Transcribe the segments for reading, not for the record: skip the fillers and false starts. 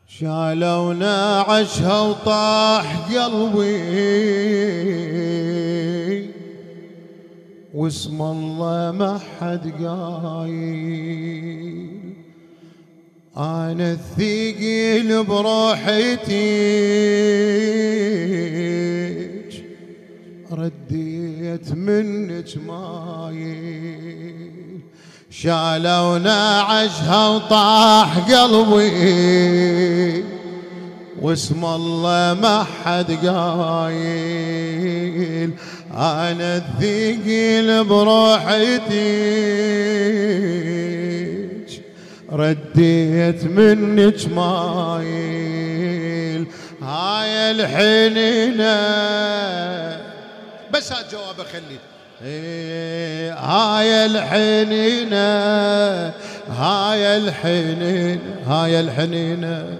شالونا عشها وطاح قلبي واسم الله ما حد قايل. انا الثقيل بروحيتك رديت منك مايل. شالونا عشها وطاح قلبي واسم الله ما حد قايل. انا الثقيل بروحيتك رديت منك مايل. هاي الحنينة بس هالجواب اخلي. هاي الحنينة هاي الحنينة هاي الحنينة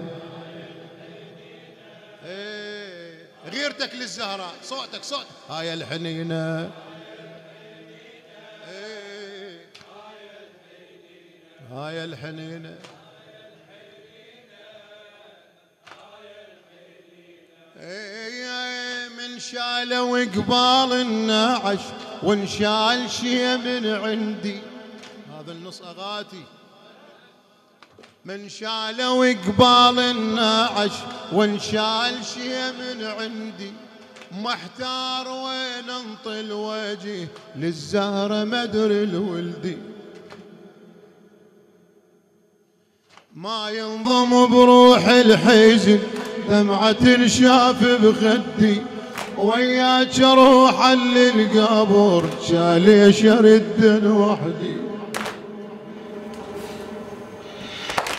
غيرتك للزهراء صوتك صوت. هاي الحنينة هاي الحنينة من شالوا قبال النعش وانشال شي من عندي. هذا النص اغاتي. من شالوا قبال النعش وانشال شي من عندي. محتار وين انطل وجهي للزهرة مدري الولدي. ما ينضم بروح الحزن دمعة تنشاف بخدي. وياك اروح للقبر شاليش ارد وحدي.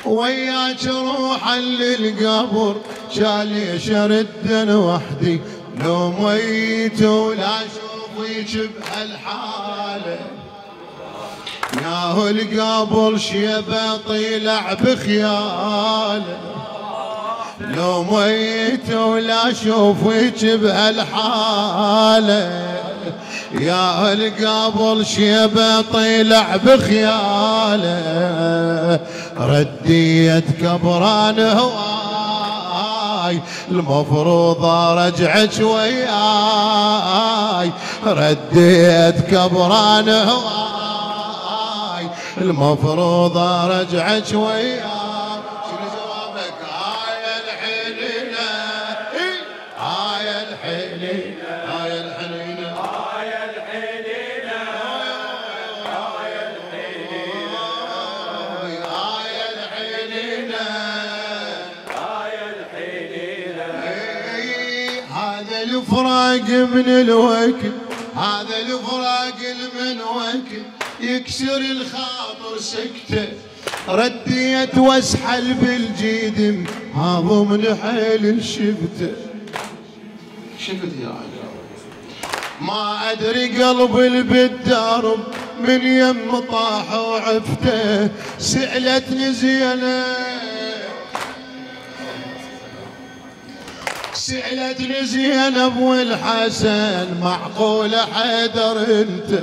وياك اروح للقبر شاليش ارد وحدي. لو ميت ولا اشوفك بهالحاله ياهو القبر شيبه طلع بخياله. لو ميت ولا اشوفك بهالحاله يا القبر شيبه طلع بخياله. رديت كبران هواي المفروض ارجعك وياي. رديت كبران هواي المفروض ارجعك وياي. الفراق من الوكل هذا الفراق من وكل يكسر الخاطر سكته. رديت واسحل بالجيد هذا من حيل شفته. شفت يا عجاب ما ادري قلبي بالدرب من يم طاح وعفته. سألتني زينب سألتني زينب والحسن معقول حيدر انت.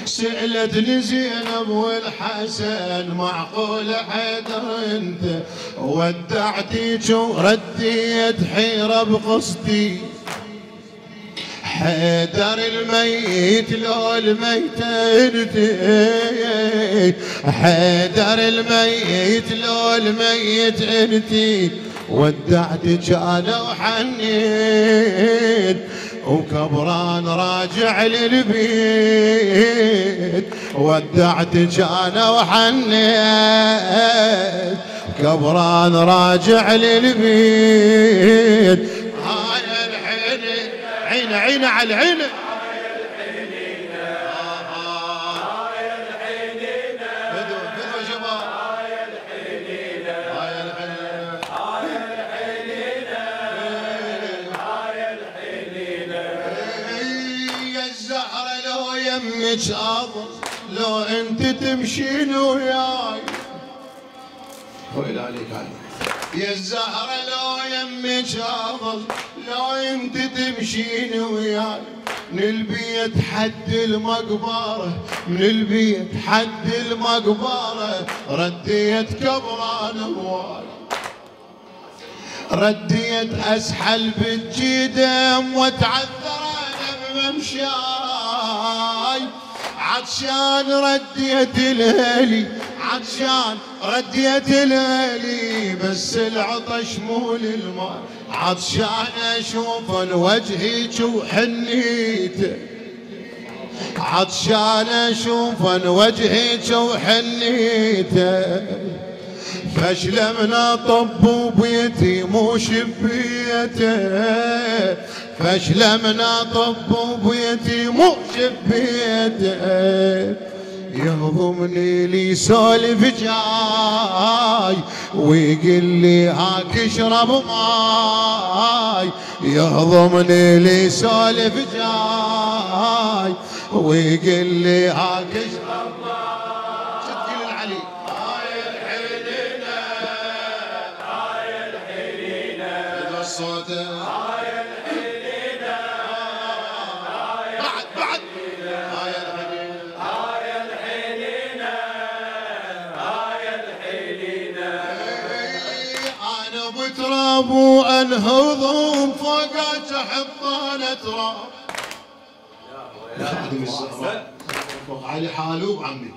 سألتني زينب والحسن معقول حيدر انت. ودعتيك ورديت حيرة بقصدي. حيدر الميت لو الميت انت. حيدر الميت لو الميت انت. ودعتك انا وحنيت وكبران راجع للبيت. ودعتك انا وحنيت كبران راجع للبيت. هاي الحين عين عين على العين. يمك اظل لو انت تمشين وياي. ويل عليك عليك يا الزهرة لو يمك اظل لو انت تمشين وياي. من البيت حد المقبرة، من البيت حد المقبرة، رديت كبران موالي، رديت أسحل بالجدم واتعذر أنا بممشاي، عطشان رديت الهلي، عطشان رديت الهلي، بس العطش مو للماء، عطشان اشوف وجهك وحنيته، عطشان اشوف وجهك وحنيته، فاشلمنا طب بيتي مو شبيته، فاشلمنا طب بيتي مو شبيته، يهضمني لي سولف جاي ويقول لي هاك اشرب ماي، يهضمني لي سولف جاي ويقول لي هاك اشرب ماي. شو تقول العلي؟ هاي الحنينة هاي الحنينة الصوت هاي الحنينة بعد بعد هاي الحنينة هاي الحنينة هاي الحنينة. أنا بتراب وأنهضم فوقك حطانة تراب. علي حالوب عمي.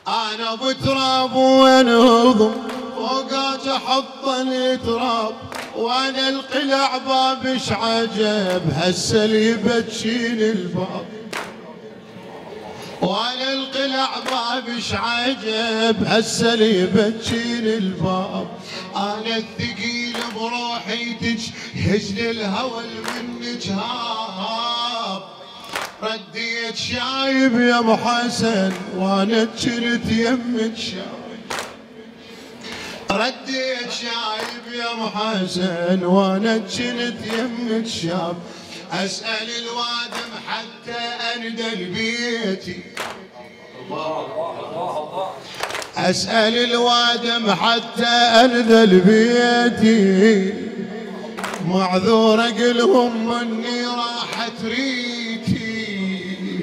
أنا بتراب وانهضم فوقك احط التراب، وانا القلع بابش عجب هسه اللي بتشيل الباب، وانا القلع بابش عجب هسه اللي بتشيل الباب، انا الثقيل بروحي تجهز الهوى منك هاب، رديت شايب يا ابو حسن وانا جنت يمك شايب، رديت شايب يا ابو حسن وانا جنت يمك شاب، اسال الوادم حتى اندل بيتي، اسال الوادم حتى اندل بيتي، معذور اقلهم اني راحت ريتي،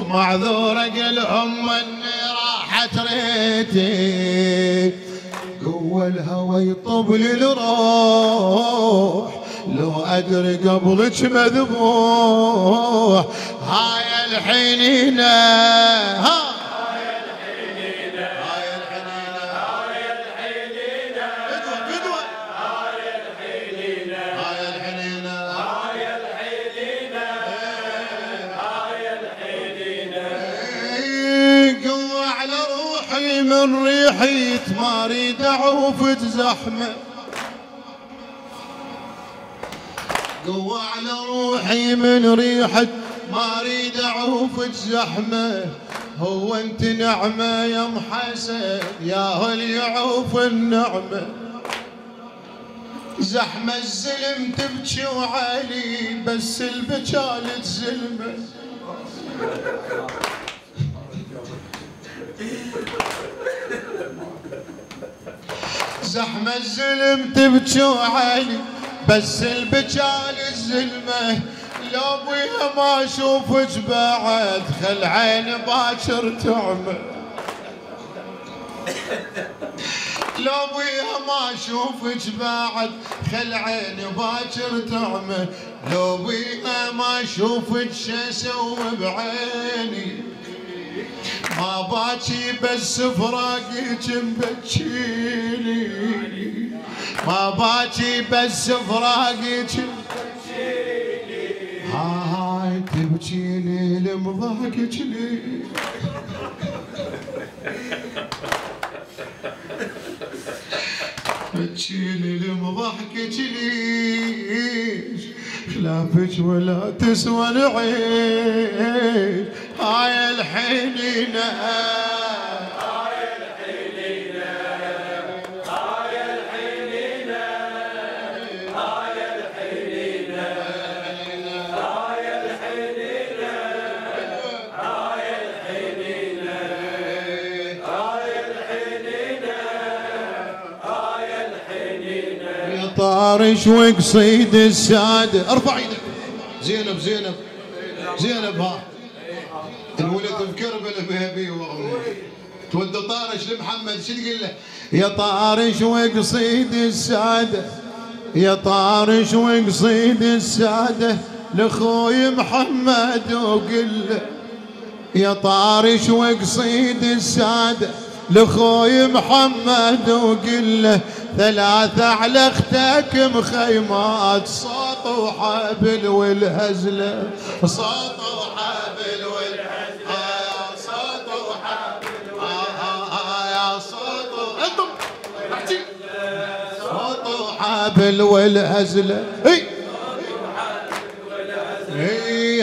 معذور اقلهم اني راحت ريتي، قوى الهوى يطب للروح لو ادري قبلك مذبوح، هاي الحنينة هاي الحنينة هاي الحنينة هاي الحنينة قدوة قدوة هاي الحنينة هاي الحنينة هاي الحنينة هاي الحنينة. قوة على روحي من ريحة ما اريد اعوف زحمة، قوة على روحي من ريحة ما اريد اعوف زحمة، هو انت نعمة يا ام حسن يا هل يعوف النعمة، زحمة الزلم تبكي وعلي بس البكالة زلمة، زحمة الزلم تبكي وعلي بس البجال الزلمة، لو بيها ما اشوفك بعد خل عيني باكر تعمى، لو بيها ما اشوفك بعد خل عيني باكر تعمى، لو بيها ما اشوفك شو اسوي بعيني، ما باكي بس فراقك مبكيني، ما باكي بس فراقك مبكيني، هاي تبكيني لمضحكك لي، بكيني لمضحكك ليش، خلافك ولا تسوى العيش، هاي الحنينة هاي الحنينة هاي الحنينة هاي الحنينة هاي الحنينة هاي الحنينة هاي الحنينة هاي الحنينة. يا طارش وقصيد السادة ارفع ايدك، زينب زينب زينب ها الولد بكربله بهبي وامي تود طارش لمحمد شو تقول له؟ يا طارش وقصيد الساده يا طارش وقصيد الساده لاخوي محمد وقل له يا طارش وقصيد الساده لاخوي محمد وقل له 3 على اختك مخيمات صوت وحبل والهزله صوت وحبل والهزله صوت وحبل يا صوت انتم احكي صوت وحبل والهزله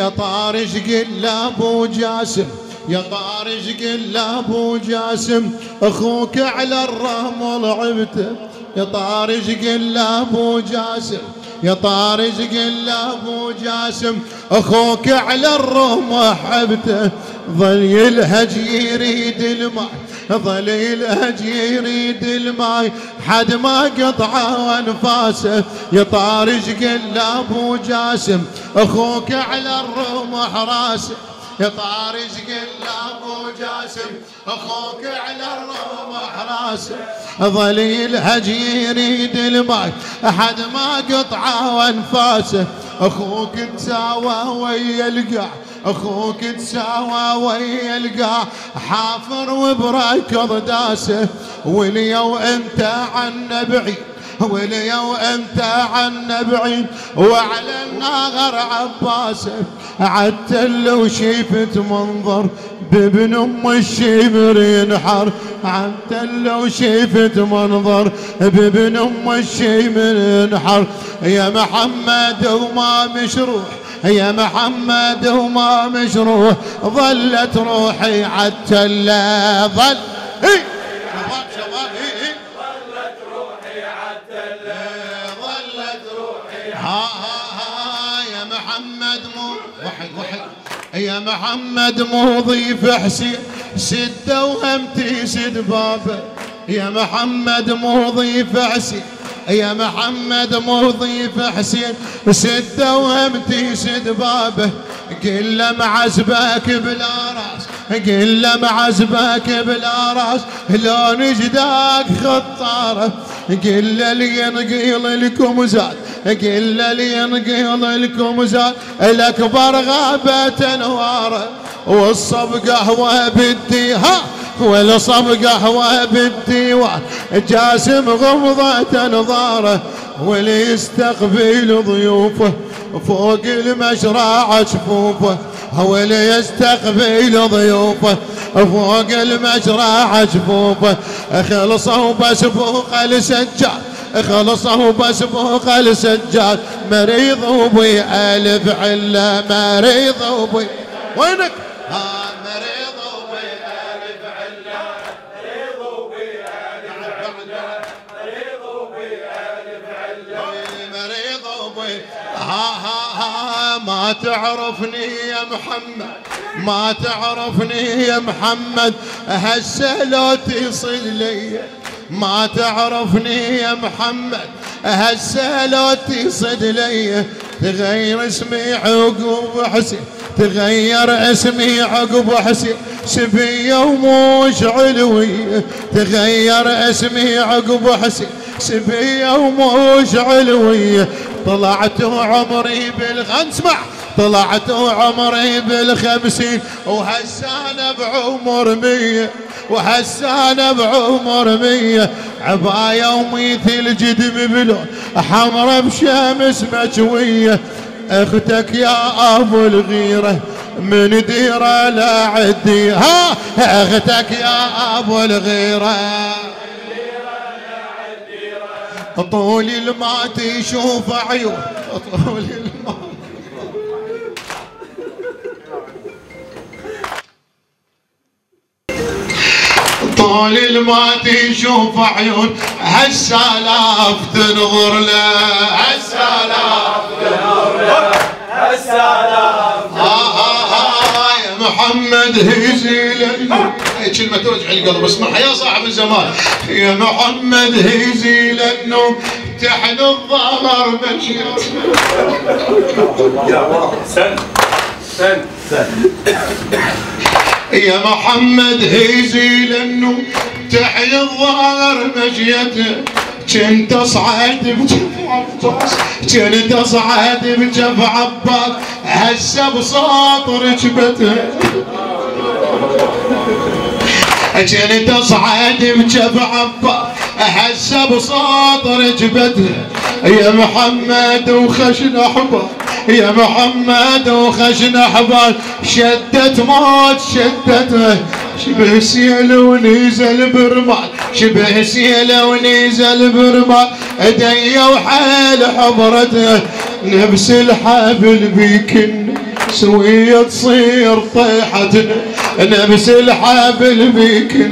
يا طارش قل ابو جاسم يا طارش قل ابو جاسم اخوك على الرمل عبته يا طارش قل ابو جاسم يا طارش قل ابو جاسم اخوك على الرمل حبته ظل يلهج يريد الماء ظل يلهج يريد الماء حد ما قطع انفاسه يا طارش قل ابو جاسم اخوك على الرمح راسه يا طارش قل ابو جاسم اخوك على الرمح راسه ظل يلهج يريد الماء احد ما قطع انفاسه اخوك تساوى ويا القاع اخوك تساوى ويا القاع حافر وبركض داسه واليوم انت عنا بعيد واليوم انت عنا بعيد وعلى الناغر عباسه عالتل وشيفت منظر بابن ام الشمر ينحر عالتل وشيفت منظر بابن ام الشمر ينحر يا محمد وما مشروح يا محمد وما مشروح ظلت روحي عالتله ظل شباب شباب ظلت روحي عالتله ظلت روحي ها يا محمد مو وحد يا محمد مو ضيف حسين سده وهمتي سد بابه يا محمد مو ضيف حسين يا محمد مو ضيف حسين سده وهمتي سد بابه قل له معزبك بلا راس قل له معزبك بلا راس لو نجداك خطاره قل له لينقيل لكم زاد قل له لينقيل لكم زاد الاكبر غابه انواره والصب قهوه بالديها والصب قهوه بالديوان جاسم غمضه انظاره واللي يستقبل ضيوفه فوق المشرع جفوفه هو اللي يستقبل ضيوفه فوق المشرع جفوفه خلصوا بسبوق السجاد خلصوا بسبوق السجاد مريض وبي الف عله مريض وبي وينك مريض وبي الف عله مريض وبي الف عله مريض وبي الف عله مريض وبي ما تعرفني يا محمد ما تعرفني يا محمد هسه لو تصل لي ما تعرفني يا محمد هسه لو تصل لي تغير اسمي عقب حسين تغير اسمي عقب حسين سبيه وموش علويه تغير اسمي عقب حسين سبيه وموش علويه طلعت عمري اسمع طلعت عمري بال50 وهسه بعمر 100 وهسه بعمر 100 عبايه وميثل جدم بلون حمرا بشمس مجويه اختك يا ابو الغيره من ديره لا عدي ها اختك يا ابو الغيره طول الما تشوف عيون طول الما طول الما تشوف عيون هالسلاف تنظر له هالسلاف تنظر له هالسلاف يا محمد هيزي لأنه هاي كلمة توجع القلب اسمعها يا صاحب الزمان. يا محمد هيزي لأنه تحن الظهر مشيت. يا محمد هيزي لأنه تحن الظهر مشيته. كنت اصعد بجف عباس كنت اصعد بجف عباس هسه بساط ركبته. كنت اصعد بجف عباس هسه بساط ركبته. يا محمد وخشن احبال يا محمد وخشن احبال شدت موت شدته. شبه سيل ونزل برمال شبه سيل ونزل برمال ايدي وحال حضرته. نفس الحبل بيكن سوية تصير طيحتنا. نفس الحبل بيكن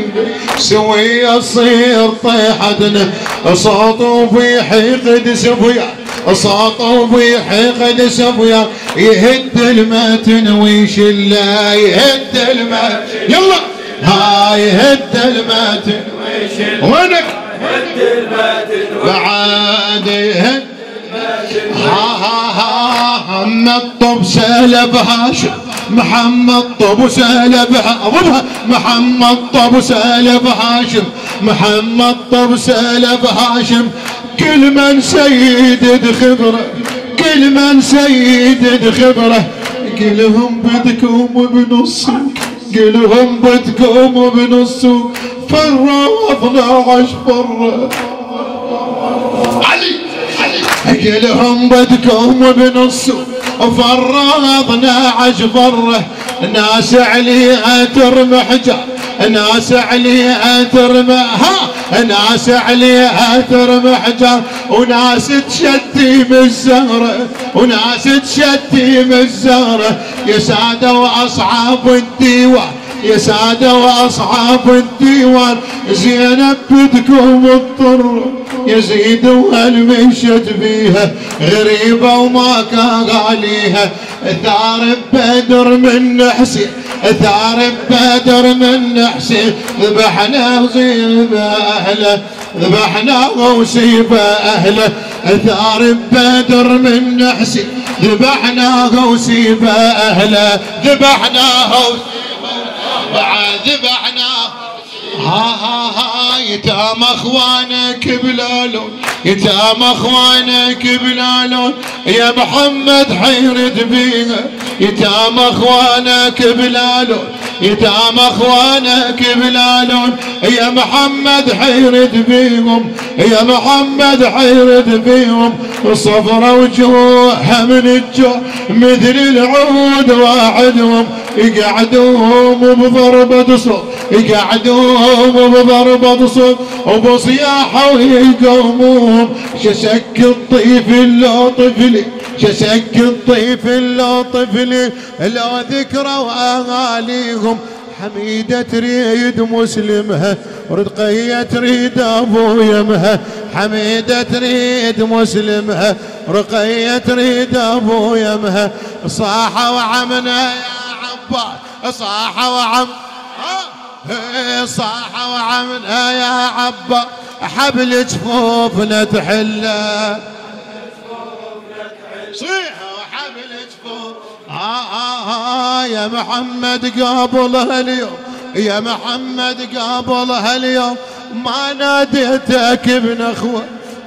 سوية تصير طيحتنا. صوته بيحقد سفيان صوته بيحقد سفيان يهد المتن ويشله يهد المتن. يلا هاي هد المتن وينك هد المتن بعد يهد محمد طب سلب هاشم محمد طب سلب محمد طب سلب هاشم محمد طب سلب هاشم. كل من سيد خبره كل من سيد خبره كلهم بدكم بنص كلهم بدكم بنص فروا 12 فرة علي كلهم بدكم بنص فروا 12 فرة. ناس عليها ترمي حجار ناس عليها ترمي ناس عليها ترمي حجار وناس تشتم الزهرة وناس تشتم الزهرة. يا سادة واصحاب الديوان يا سادة واصحاب الديوان زينب بدكم اضطر يزيد وهالمشت فيها غريبة وما كان عليها. ثار بدر من حسين ثار بدر من حسين ذبحنا وصيب اهله ذبحنا وصيب اهله. ثار بدر من حسين ذبحنا وصيب اهله ذبحنا بعد ذبحنا. ها يتام اخوانك بلالون يتام اخوانك بلالون. يا محمد حيرد بيها يتام اخوانك بلالون يتام اخوانك بلالون. يا محمد حيرد بيهم يا محمد حيرد بيهم. صفرة وجوهها من الجوع مثل العود واحدهم يقعدوهم بضربة صوت يقعدوهم بضربة صوت وبصياحة ويقوموهم. شسك الطيف اللو طفلي شسك الطيف اللو طفلي لو ذكروا اغاليهم. حميدة تريد مسلمها رقية تريد ابو يمها. حميدة تريد مسلمها رقية تريد ابو يمها. صاحة وعمنا يا عباس صاحة وعم صاحة وعمنا يا عباس حبل جفوفنا تحله صيحة وحبل جفوف. يا محمد قابلها اليوم يا محمد قابلها اليوم. ما ناديتك ابن اخوه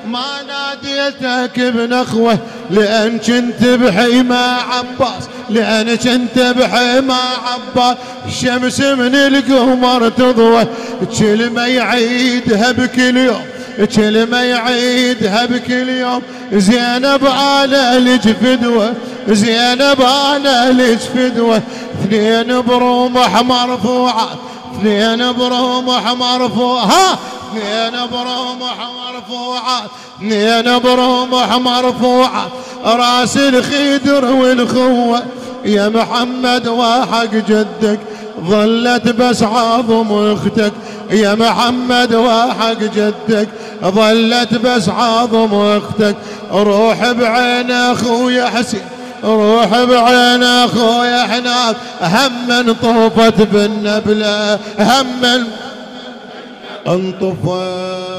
ما ناديتك ابن اخوه لان كنت بحيمة عباس لان كنت بحيمة عباس. الشمس من القمر تضوى كلمة يعيدها بكل يوم كلمة يعيدها بكل يوم. زينب على الجفدوة زينب على الجفدوة. اثنين برمح مرفوعات اثنين برمح مرفوعات اثنين برمح مرفوعات اثنين برمح مرفوعات. راس الخدر والخوة يا محمد وحق جدك ظلت بس عظم اختك. يا محمد وحق جدك ظلت بس عظم اختك. روح بعين اخويا حسين روح بعين اخويا هناك هم طوفت بالنبله هم انطفت